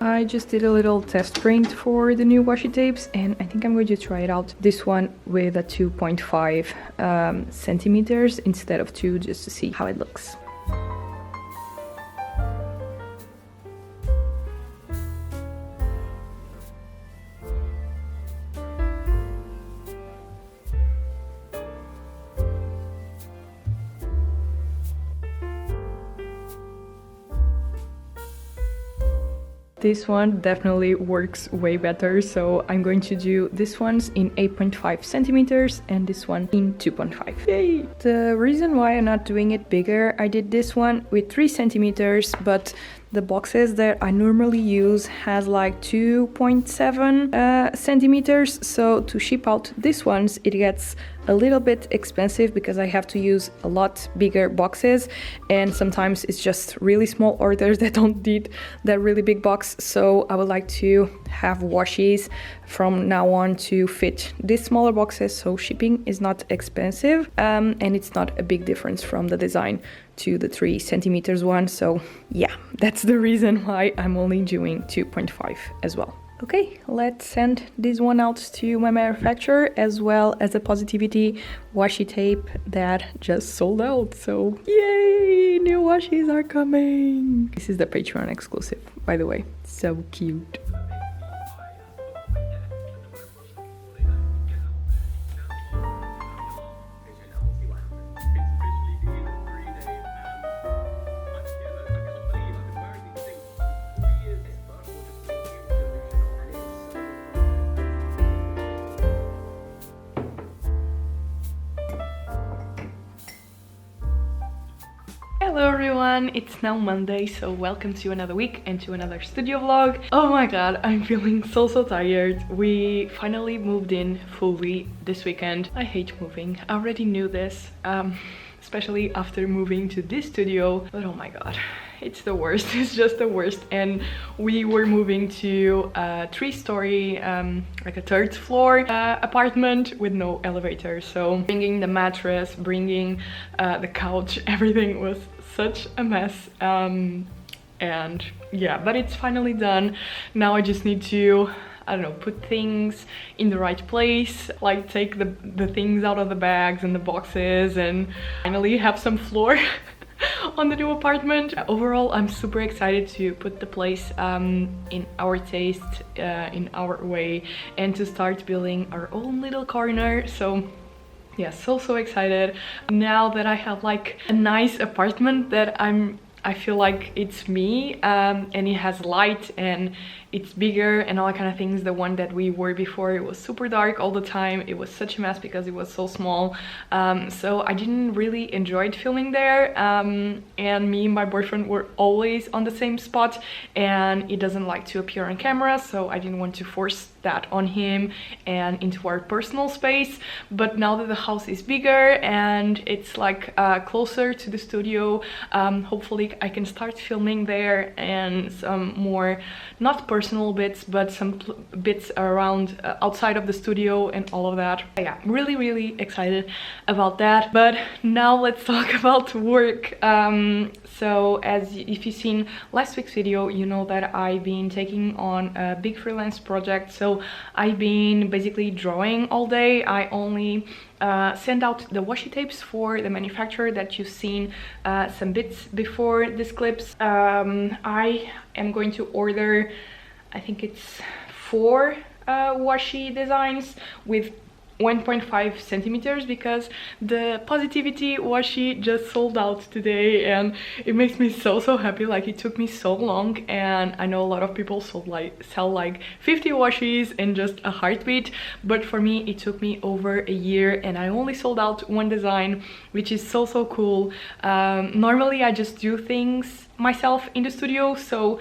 I just did a little test print for the new washi tapes, and I think I'm going to try it out. This one with a 2.5 centimeters instead of 2, just to see how it looks. This one definitely works way better, so I'm going to do this one's in 8.5 centimeters and this one in 2.5. Yay! The reason why I'm not doing it bigger, I did this one with 3 centimeters, but the boxes that I normally use has like 2.7 centimeters, so to ship out these ones it gets a little bit expensive because I have to use a lot bigger boxes, and sometimes it's just really small orders that don't need that really big box. So I would like to have washis from now on to fit these smaller boxes, so shipping is not expensive, and it's not a big difference from the design to the 3 centimeters one. So yeah, that's the reason why I'm only doing 2.5 as well. Okay, let's send this one out to my manufacturer, as well as a Positivity washi tape that just sold out. So yay, new washis are coming. This is the Patreon exclusive, by the way. So cute. Hello everyone, it's now Monday, so welcome to another week and to another studio vlog. Oh my god, I'm feeling so tired. We finally moved in fully this weekend. I hate moving, I already knew this, especially after moving to this studio, but oh my god, it's the worst. It's just the worst. And we were moving to a 3-story, like a 3rd floor apartment with no elevator, so bringing the mattress, bringing the couch, everything was such a mess. And yeah, but it's finally done. Now I just need to, I don't know, put things in the right place, like take the things out of the bags and the boxes, and finally have some floor on the new apartment. Overall, I'm super excited to put the place in our taste, in our way, and to start building our own little corner. So yeah, so excited now that I have like a nice apartment that I feel like it's me, and it has light and it's bigger and all that kind of things. The one that we were before, it was super dark all the time. It was such a mess because it was so small, so I didn't really enjoy filming there, and me and my boyfriend were always on the same spot, and he doesn't like to appear on camera, so I didn't want to force that on him and into our personal space. But now that the house is bigger and it's like closer to the studio, hopefully I can start filming there, and some more, not personal bits, but some bits around outside of the studio and all of that. Yeah, really excited about that. But now let's talk about work. So if you've seen last week's video, you know that I've been taking on a big freelance project. So I've been basically drawing all day. I only send out the washi tapes for the manufacturer that you've seen some bits before these clips. I am going to order, I think it's 4 washi designs with 1.5 centimeters, because the Positivity washi just sold out today, and it makes me so happy. Like, it took me so long, and I know a lot of people sell like 50 washis in just a heartbeat, but for me it took me over a year, and I only sold out 1 design, which is so cool. Normally I just do things myself in the studio, so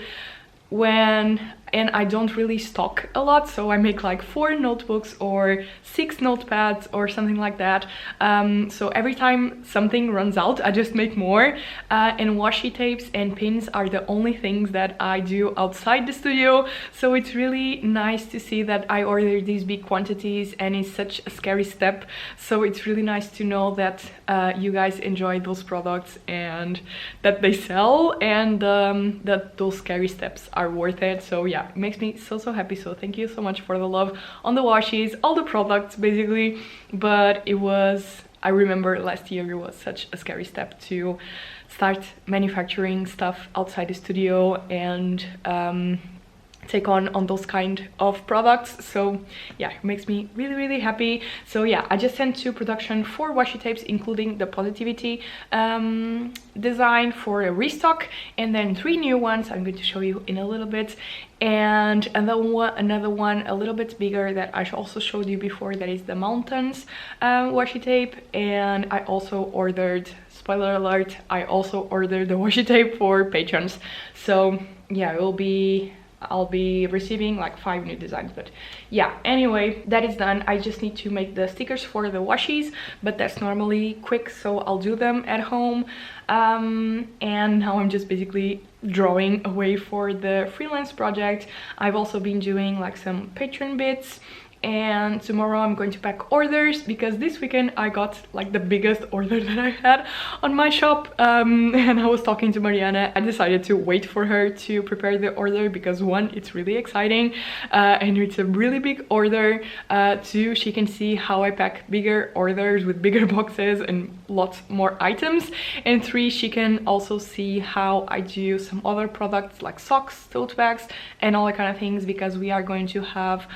when and I don't really stock a lot, so I make like 4 notebooks or 6 notepads or something like that. So every time something runs out, I just make more, and washi tapes and pins are the only things that I do outside the studio, so it's really nice to see that I ordered these big quantities and it's such a scary step. So it's really nice to know that you guys enjoy those products and that they sell, and that those scary steps are worth it. So yeah, it makes me so happy. So thank you so much for the love on the washies, all the products basically. But it was, I remember last year it was such a scary step to start manufacturing stuff outside the studio and take on those kind of products. So yeah, it makes me really happy. So yeah, I just sent to production 4 washi tapes, including the positivity design for a restock, and then 3 new ones I'm going to show you in a little bit, and another one a little bit bigger that I also showed you before, that is the mountains washi tape. And I also ordered, spoiler alert, I also ordered the washi tape for patrons. So yeah, I'll be receiving like 5 new designs. But yeah, anyway, that is done. I just need to make the stickers for the washies, but that's normally quick, so I'll do them at home. And now I'm just basically drawing away for the freelance project. I've also been doing like some Patreon bits, and tomorrow I'm going to pack orders, because this weekend I got like the biggest order that I had on my shop, and I was talking to Mariana. I decided to wait for her to prepare the order because 1, it's really exciting, and it's a really big order. 2, she can see how I pack bigger orders with bigger boxes and lots more items, and 3, she can also see how I do some other products like socks, tote bags, and all that kind of things, because we are going to have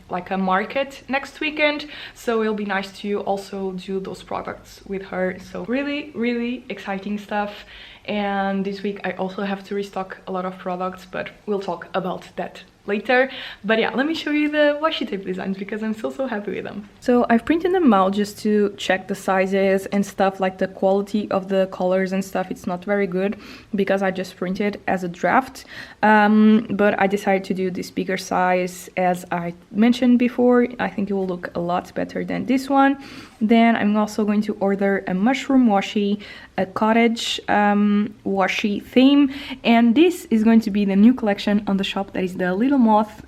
like a market next weekend, so it'll be nice to also do those products with her. So really exciting stuff. And this week I also have to restock a lot of products, but we'll talk about that later. But yeah, let me show you the washi tape designs, because I'm so happy with them. So I've printed them out just to check the sizes and stuff, like the quality of the colors and stuff. It's not very good because I just printed as a draft, but I decided to do this bigger size, as I mentioned before. I think it will look a lot better than this one. Then I'm also going to order a mushroom washi, a cottage washi theme, and this is going to be the new collection on the shop, that is the Little Moth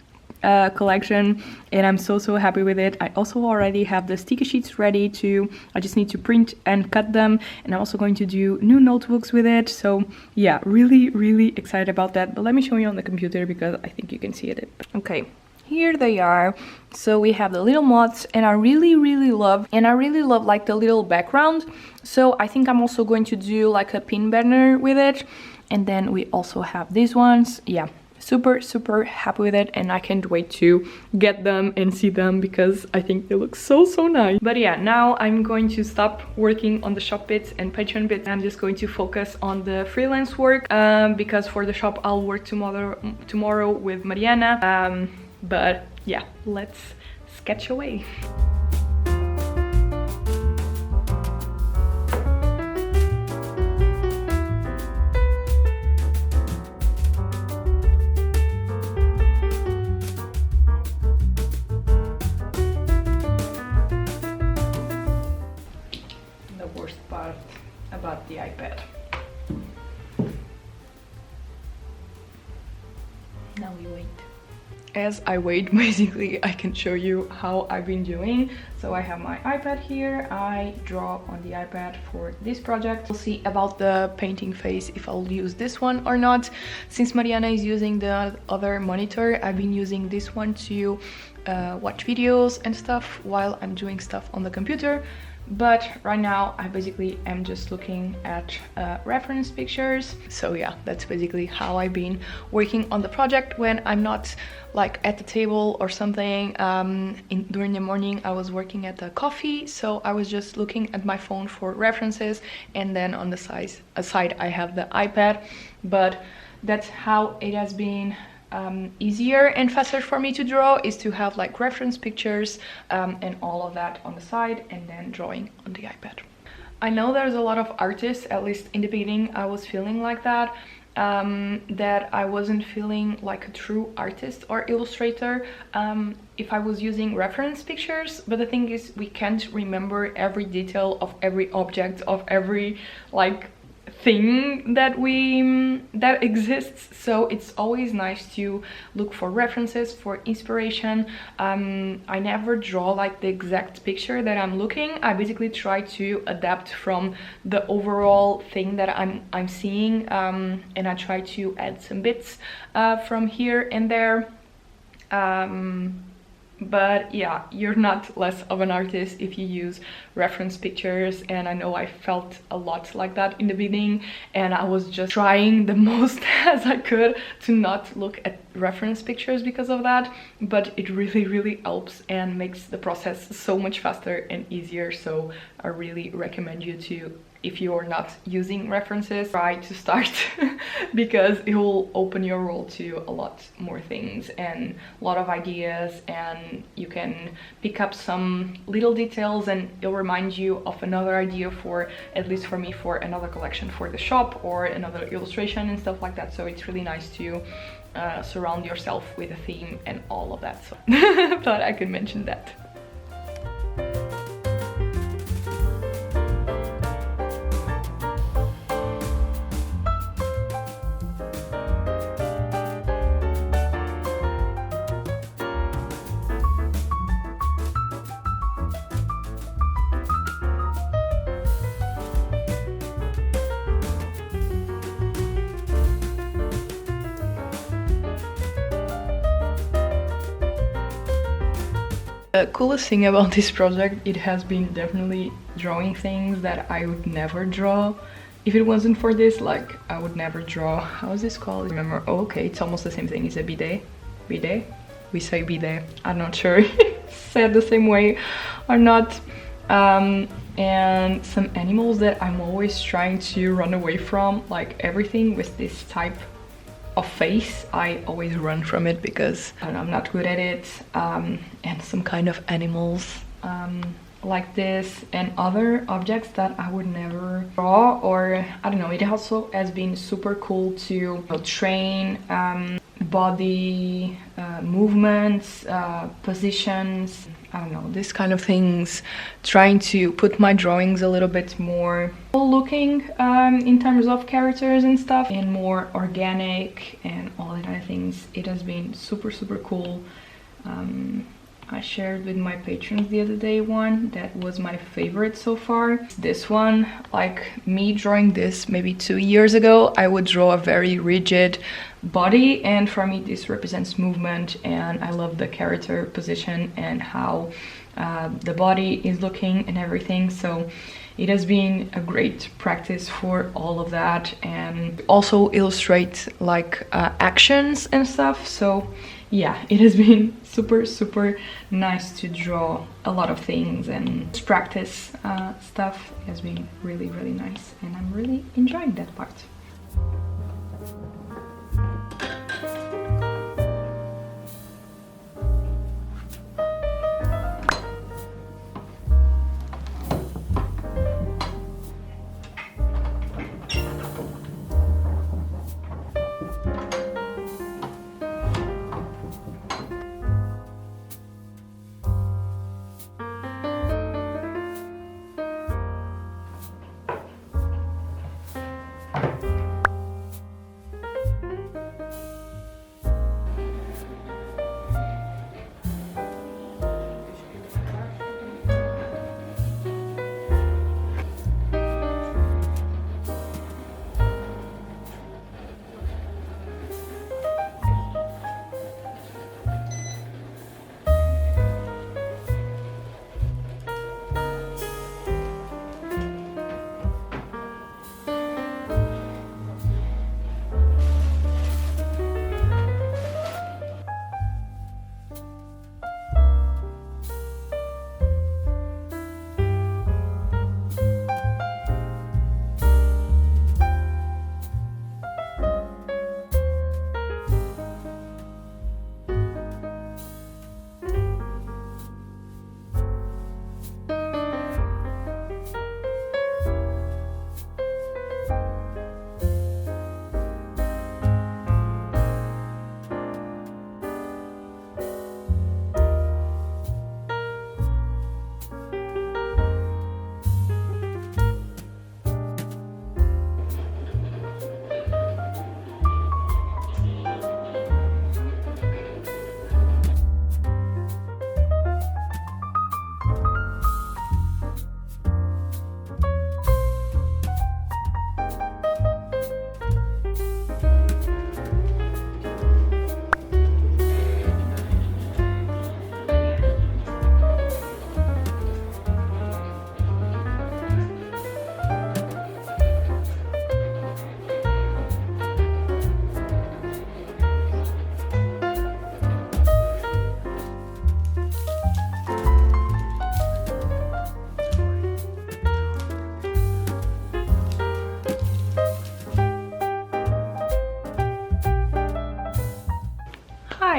collection, and I'm so happy with it. I also already have the sticky sheets ready to, I just need to print and cut them, and I'm also going to do new notebooks with it. So yeah, really excited about that. But let me show you on the computer, because I think you can see it. Okay, here they are. So we have the little moths, and I really love like the little background. So I think I'm also going to do like a pin banner with it. And then we also have these ones. Yeah, super happy with it, and I can't wait to get them and see them, because I think they look so nice. But yeah, now I'm going to stop working on the shop bits and Patreon bits. I'm just going to focus on the freelance work, because for the shop I'll work tomorrow with Mariana. But yeah, let's sketch away. The worst part about the iPad. Now we wait. As I wait, basically, I can show you how I've been doing. So I have my iPad here. I draw on the iPad for this project. We'll see about the painting phase if I'll use this one or not. Since Mariana is using the other monitor, I've been using this one to watch videos and stuff while I'm doing stuff on the computer. But right now I basically am just looking at reference pictures. So yeah, that's basically how I've been working on the project when I'm not like at the table or something. During the morning I was working at the coffee, so I was just looking at my phone for references, and then on the side I have the iPad. But that's how it has been easier and faster for me to draw, is to have like reference pictures and all of that on the side, and then drawing on the iPad. I know there's a lot of artists, at least in the beginning I was feeling like that, that I wasn't feeling like a true artist or illustrator if I was using reference pictures. But the thing is, we can't remember every detail of every object, of every like thing that exists, so it's always nice to look for references, for inspiration. I never draw like the exact picture that I'm looking. I basically try to adapt from the overall thing that I'm seeing, and I try to add some bits from here and there. But yeah, you're not less of an artist if you use reference pictures, and I know I felt a lot like that in the beginning, and I was just trying the most as I could to not look at reference pictures because of that. But it really helps and makes the process so much faster and easier, so I really recommend you to, if you're not using references, try to start because it will open your world to a lot more things and a lot of ideas, and you can pick up some little details and it'll remind you of another idea, for at least for me, for another collection for the shop or another illustration and stuff like that. So it's really nice to surround yourself with a theme and all of that. So thought I could mention that. The coolest thing about this project, it has been definitely drawing things that I would never draw. If it wasn't for this, like, I would never draw, how is this called? Remember, oh, okay, it's almost the same thing. It's a bidet. Bidet? We say bidet. I'm not sure if it's said the same way or not. And some animals that I'm always trying to run away from, like everything with this type of face, I always run from it because I don't know, I'm not good at it. And some kind of animals like this and other objects that I would never draw, or I don't know. It also has been super cool to train body movements, positions, I don't know, this kind of things, trying to put my drawings a little bit more looking in terms of characters and stuff, and more organic and all that kind of things. It has been super cool. I shared with my patrons the other day one that was my favorite so far. This one, like me drawing this maybe 2 years ago, I would draw a very rigid body, and for me this represents movement, and I love the character position and how the body is looking and everything. So it has been a great practice for all of that, and also illustrate like actions and stuff. So yeah, it has been super nice to draw a lot of things and just practice stuff. It has been really nice, and I'm really enjoying that part.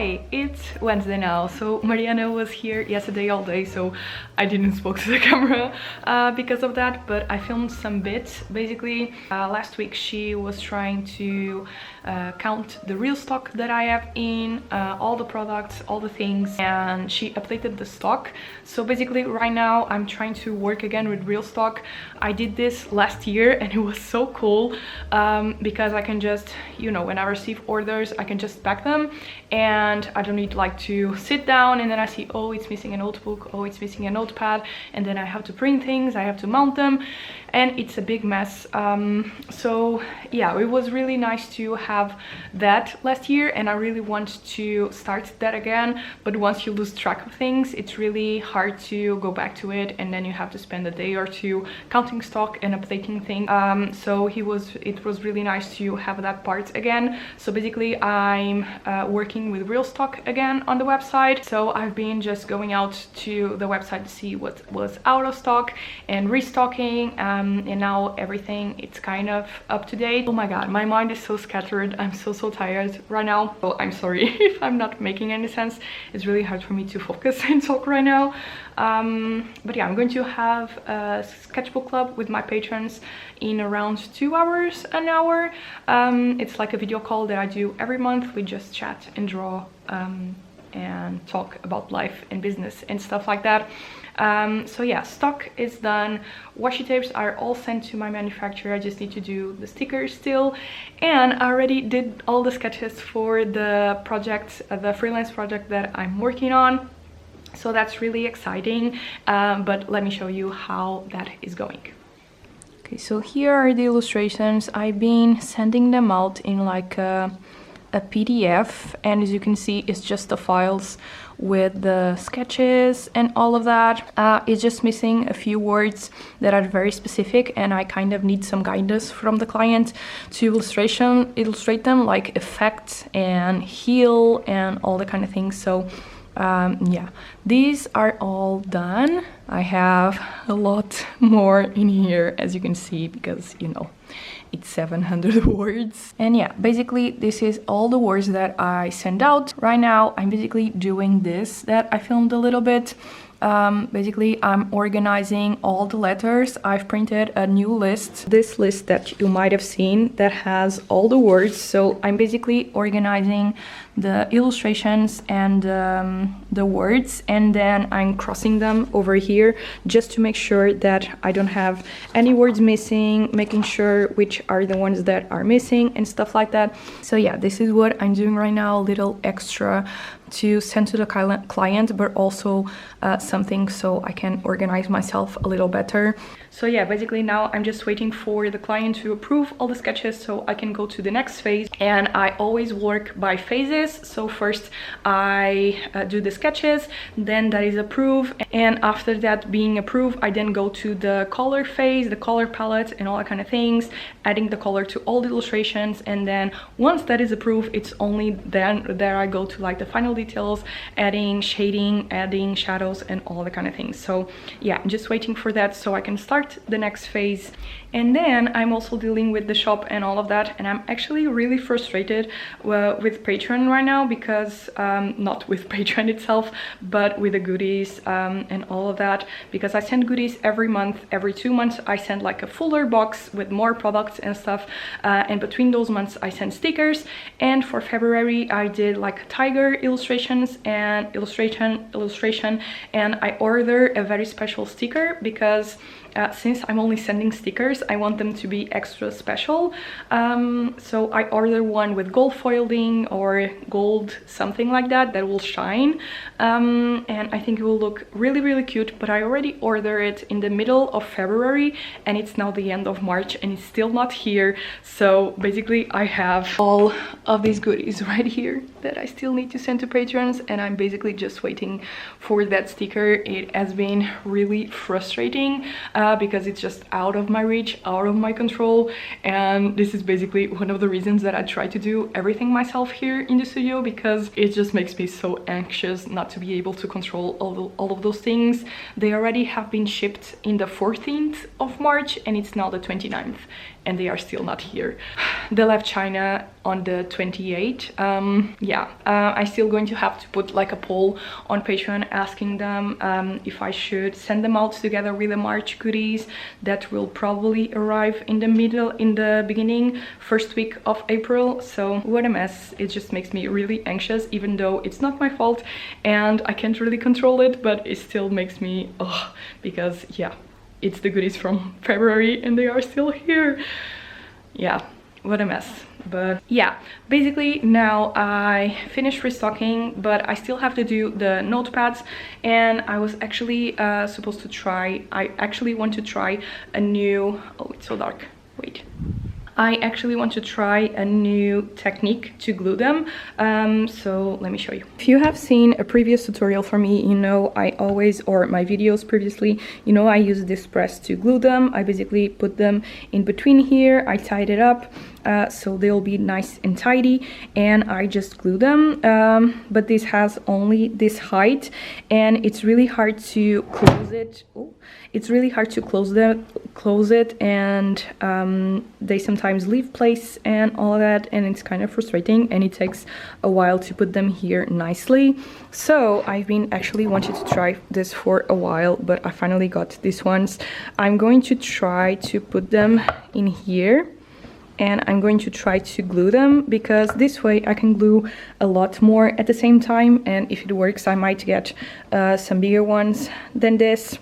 Hi, it's Wednesday now. So Mariana was here yesterday all day, so I didn't spoke to the camera because of that, but I filmed some bits. Basically, last week she was trying to count the real stock that I have in all the products, all the things, and she updated the stock. So basically right now I'm trying to work again with real stock. I did this last year and it was so cool because I can just, you know, when I receive orders I can just pack them and I don't need like to sit down and then I see, oh, it's missing a notebook, oh, it's missing a notepad, and then I have to print things, I have to mount them, and it's a big mess. So yeah, it was really nice to have that last year and I really want to start that again, but once you lose track of things it's really hard to go back to it, and then you have to spend a day or two counting stock and updating things. So it was really nice to have that part again. So basically I'm working with real stock again on the website. So I've been just going out to the website to see what was out of stock and restocking, and now everything it's kind of up to date. Oh my god, my mind is so scattered. I'm so tired right now, so I'm sorry if I'm not making any sense. It's really hard for me to focus and talk right now. But yeah, I'm going to have a sketchbook club with my patrons in around 2 hours, an hour. It's like a video call that I do every month. We just chat and draw and talk about life and business and stuff like that. So yeah, stock is done. Washi tapes are all sent to my manufacturer. I just need to do the stickers still, and I already did all the sketches for the project, the freelance project that I'm working on. So that's really exciting, but let me show you how that is going. Okay, so here are the illustrations. I've been sending them out in like a PDF, and as you can see it's just the files with the sketches and all of that. It's just missing a few words that are very specific, and I kind of need some guidance from the client to illustrate them, like effect and heal and all the kind of things. So yeah, these are all done. I have a lot more in here, as you can see, because you know it's 700 words. And yeah, basically this is all the words that I send out. Right now I'm basically doing this that I filmed a little bit. Basically I'm organizing all the letters. I've printed a new list, this list that you might have seen that has all the words. So I'm basically organizing the illustrations and the words, and then I'm crossing them over here just to make sure that I don't have any words missing, making sure which are the ones that are missing and stuff like that. So yeah, this is what I'm doing right now, a little extra to send to the client, but also something so I can organize myself a little better. So yeah, basically now I'm just waiting for the client to approve all the sketches so I can go to the next phase. And I always work by phases. So first I do the sketches, then that is approved, and after that being approved I then go to the color phase, the color palette and all that kind of things, adding the color to all the illustrations, and then once that is approved it's only then there I go to like the final details, adding shading, adding shadows and all the kind of things. So yeah, I'm just waiting for that so I can start the next phase. And then I'm also dealing with the shop and all of that, and I'm actually really frustrated with Patreon right now because not with Patreon itself, but with the goodies and all of that, because I send goodies every month. Every 2 months I send like a fuller box with more products and stuff, and between those months I send stickers. And for February I did like tiger illustrations and illustration, and I ordered a very special sticker because since I'm only sending stickers, I want them to be extra special. So I ordered one with gold foiling or gold something like that will shine, and I think it will look really cute. But I already ordered it in the middle of February and it's now the end of March and it's still not here. So basically I have all of these goodies right here that I still need to send to patrons, and I'm basically just waiting for that sticker. It has been really frustrating because it's just out of my reach, out of my control, and this is basically one of the reasons that I try to do everything myself here in the studio, because it just makes me so anxious not to be able to control all of those things. They already have been shipped in the 14th of March and it's now the 29th and they are still not here. They left China on the 28th. I still going to have to put like a poll on Patreon asking them if I should send them out together with the March goodies that will probably arrive in the beginning first week of April. So what a mess. It just makes me really anxious, even though it's not my fault and I can't really control it, but it still makes me because yeah, it's the goodies from February and they are still here. Yeah, what a mess. But yeah, basically now I finished restocking, but I still have to do the notepads, and I was actually supposed to try, I actually want to try a new, oh it's so dark, wait. I actually want to try a new technique to glue them, so let me show you. If you have seen a previous tutorial from me, you know I always, or my videos previously, you know I use this press to glue them. I basically put them in between here, I tied it up so they'll be nice and tidy, and I just glue them, but this has only this height and it's really hard to close it. Oh, it's really hard to close it, and they sometimes leave place and all of that, and it's kind of frustrating and it takes a while to put them here nicely. So I've been actually wanting to try this for a while, but I finally got these ones. I'm going to try to put them in here and I'm going to try to glue them, because this way I can glue a lot more at the same time, and if it works I might get some bigger ones than this.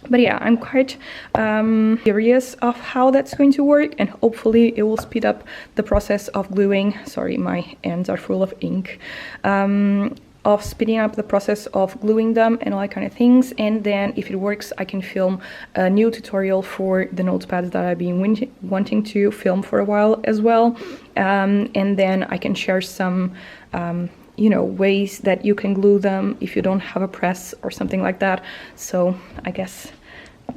But yeah, I'm quite curious of how that's going to work, and hopefully it will speed up the process of gluing. Sorry, my hands are full of ink. Of speeding up the process of gluing them and all that kind of things. And then if it works, I can film a new tutorial for the notepads that I've been wanting to film for a while as well. And then I can share some you know, ways that you can glue them if you don't have a press or something like that. So I guess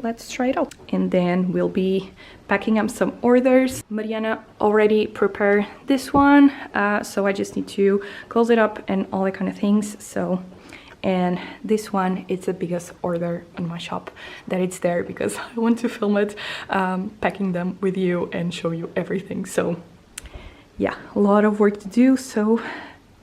let's try it out. And then we'll be packing up some orders. Mariana already prepared this one, so I just need to close it up and all that kind of things. So, and this one, it's the biggest order in my shop that it's there, because I want to film it, packing them with you and show you everything. So yeah, a lot of work to do, so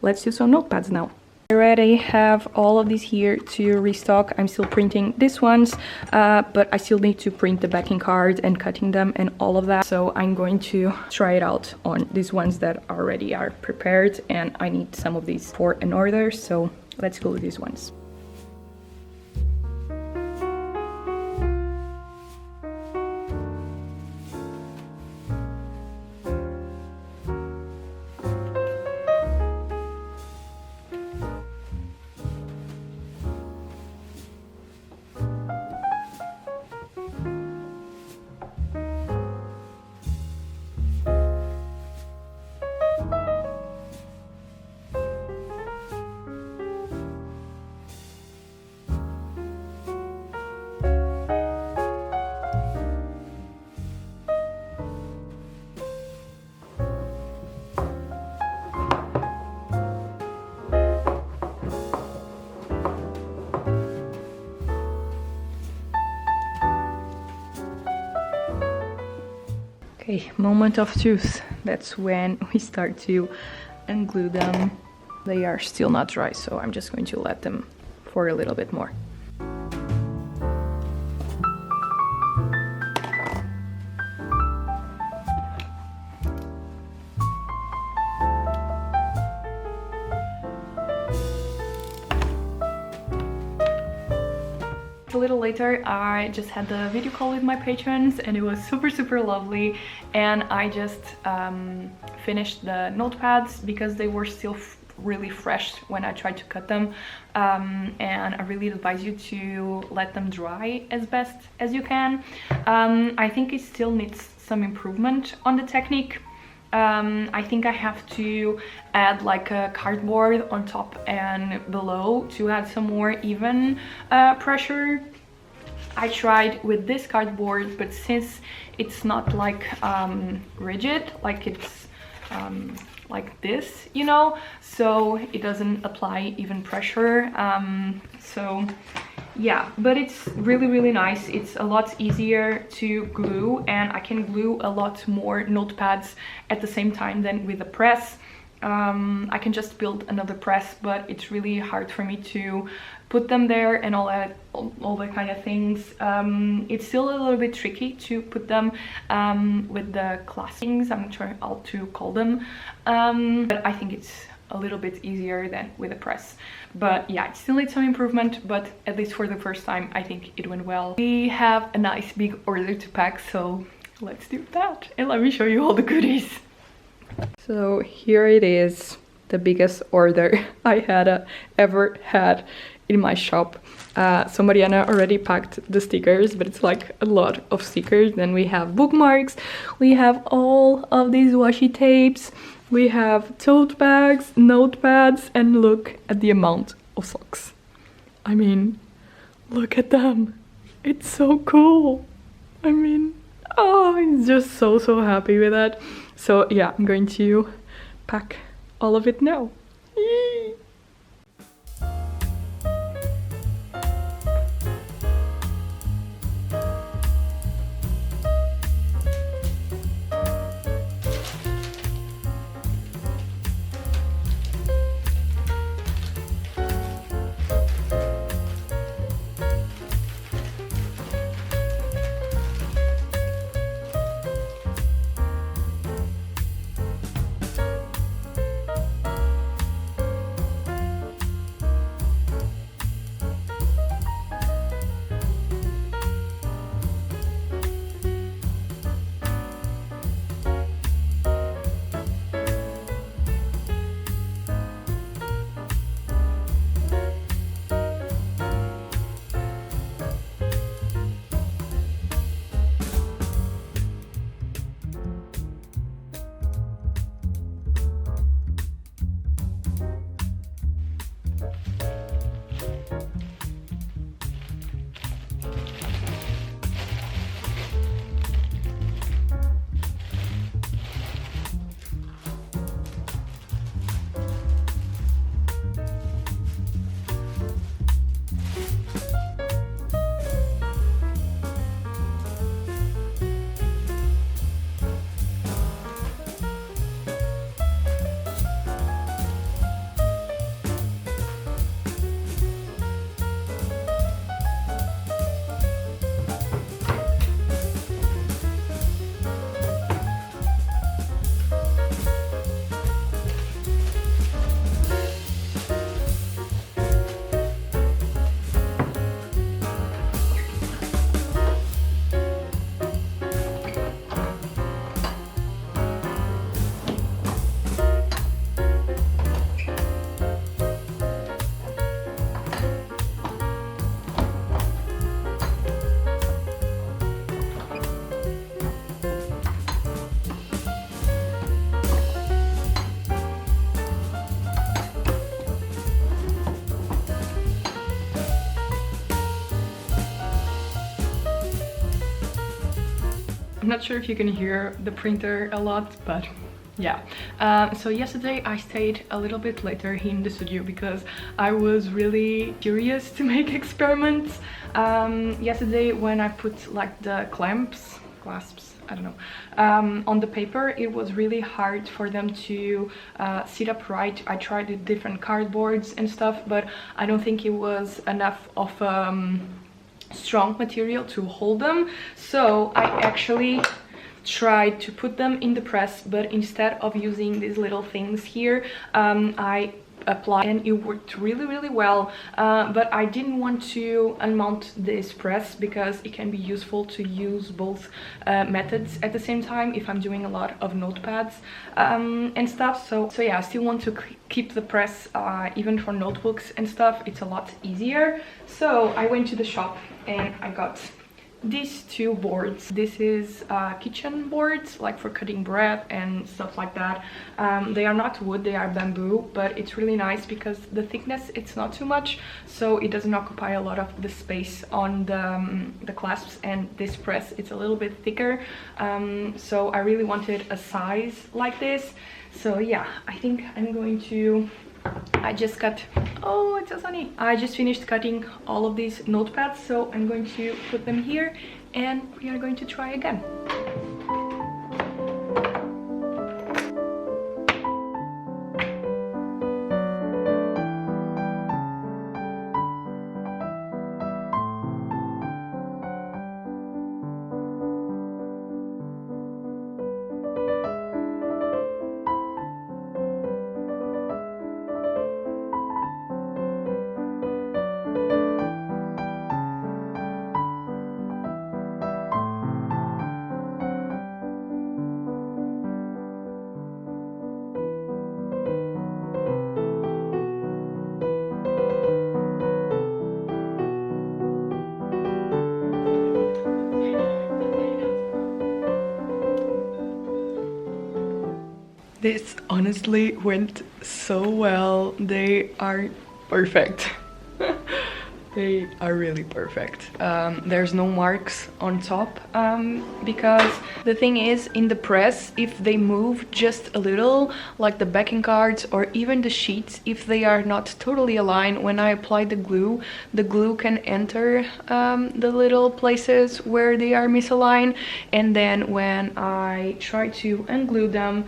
let's do some notepads now. I already have all of these here to restock. I'm still printing these ones, but I still need to print the backing cards and cutting them and all of that. So I'm going to try it out on these ones that already are prepared, and I need some of these for an order. So let's go with these ones. Okay, moment of truth. That's when we start to unglue them. They are still not dry, so I'm just going to let them for a little bit more. A little later, I just had the video call with my patrons and it was super lovely, and I just finished the notepads because they were still really fresh when I tried to cut them, and I really advise you to let them dry as best as you can. I think it still needs some improvement on the technique. I think I have to add like a cardboard on top and below to add some more even pressure. I tried with this cardboard, but since it's not like rigid, like it's like this, you know, so it doesn't apply even pressure. So yeah, but it's really nice. It's a lot easier to glue, and I can glue a lot more notepads at the same time than with a press. I can just build another press, but it's really hard for me to put them there and all that kind of things. It's still a little bit tricky to put them with the classings. I'm not sure how to call them, but I think it's a little bit easier than with a press. But yeah, it still needs some improvement, but at least for the first time I think it went well. We have a nice big order to pack, so let's do that and let me show you all the goodies. So here it is, the biggest order I had ever had in my shop. So Mariana already packed the stickers, but it's like a lot of stickers. Then we have bookmarks, we have all of these washi tapes, we have tote bags, notepads, and look at the amount of socks. I mean, look at them. It's so cool. I mean, oh, I'm just so happy with that. So yeah, I'm going to pack all of it now. Yay! I'm not sure if you can hear the printer a lot, but yeah. So yesterday I stayed a little bit later in the studio because I was really curious to make experiments. Yesterday when I put like the clasps, I don't know, on the paper, it was really hard for them to sit upright. I tried with different cardboards and stuff, but I don't think it was enough of strong material to hold them. So I actually tried to put them in the press, but instead of using these little things here, I applied, and it worked really well. But I didn't want to unmount this press because it can be useful to use both methods at the same time if I'm doing a lot of notepads and stuff. So yeah, I still want to keep the press even for notebooks and stuff. It's a lot easier. So I went to the shop and I got these two boards. This is kitchen boards, like for cutting bread and stuff like that. They are not wood, they are bamboo, but it's really nice because the thickness, it's not too much, so it doesn't occupy a lot of the space on the clasps. And this press, it's a little bit thicker, so I really wanted a size like this. So yeah, I think I'm going to... I just cut... Oh, it's so sunny. I just finished cutting all of these notepads, so I'm going to put them here and we are going to try again. This honestly went so well. They are perfect. They are really perfect. There's no marks on top because the thing is, in the press, if they move just a little, like the backing cards or even the sheets, if they are not totally aligned, when I apply the glue can enter the little places where they are misaligned. And then when I try to unglue them,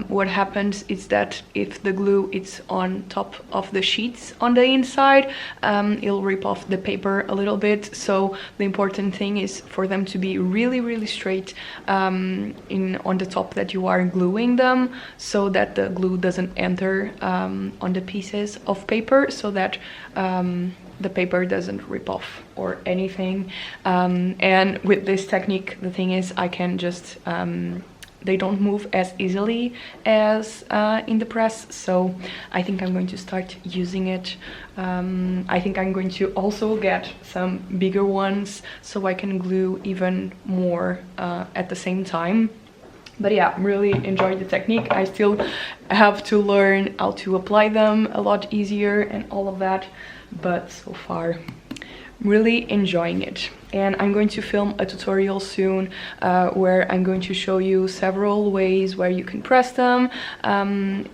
what happens is that if the glue is on top of the sheets on the inside, it'll rip off the paper a little bit. So the important thing is for them to be really straight on the top that you are gluing them, so that the glue doesn't enter on the pieces of paper, so that the paper doesn't rip off or anything. And with this technique, the thing is, I can just they don't move as easily as in the press, so I think I'm going to start using it. I think I'm going to also get some bigger ones so I can glue even more at the same time. But yeah, really enjoyed the technique. I still have to learn how to apply them a lot easier and all of that, but so far really enjoying it. And I'm going to film a tutorial soon where I'm going to show you several ways where you can press them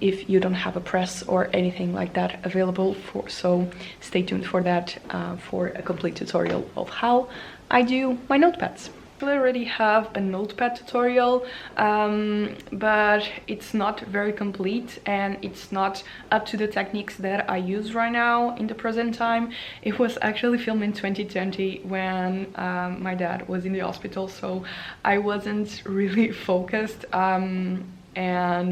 if you don't have a press or anything like that available. So stay tuned for that, for a complete tutorial of how I do my notepads. I already have a notepad tutorial, but it's not very complete and it's not up to the techniques that I use right now in the present time. It was actually filmed in 2020 when my dad was in the hospital, so I wasn't really focused, and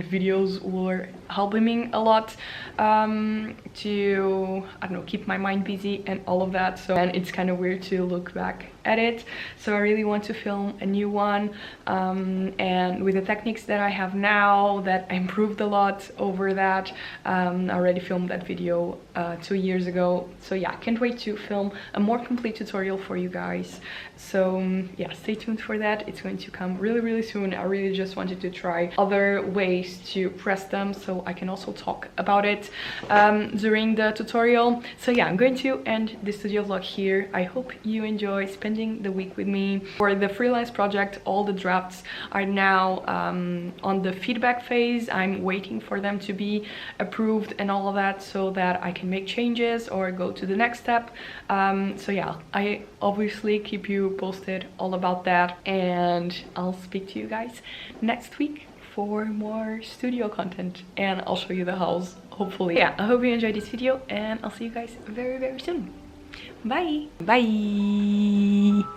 videos were helping me a lot to, I don't know, keep my mind busy and all of that. So, and it's kind of weird to look back at it, so I really want to film a new one, and with the techniques that I have now, that I improved a lot over that. I already filmed that video 2 years ago, so yeah, can't wait to film a more complete tutorial for you guys. So yeah, stay tuned for that. It's going to come really soon. I really just wanted to try other ways to press them so I can also talk about it during the tutorial. So yeah, I'm going to end this studio vlog here. I hope you enjoy spending the week with me. For the freelance project, all the drafts are now on the feedback phase. I'm waiting for them to be approved and all of that, so that I can make changes or go to the next step. So yeah, I obviously keep you posted all about that, and I'll speak to you guys next week for more studio content, and I'll show you the house, hopefully. Yeah, I hope you enjoyed this video, and I'll see you guys very soon. Bye! Bye!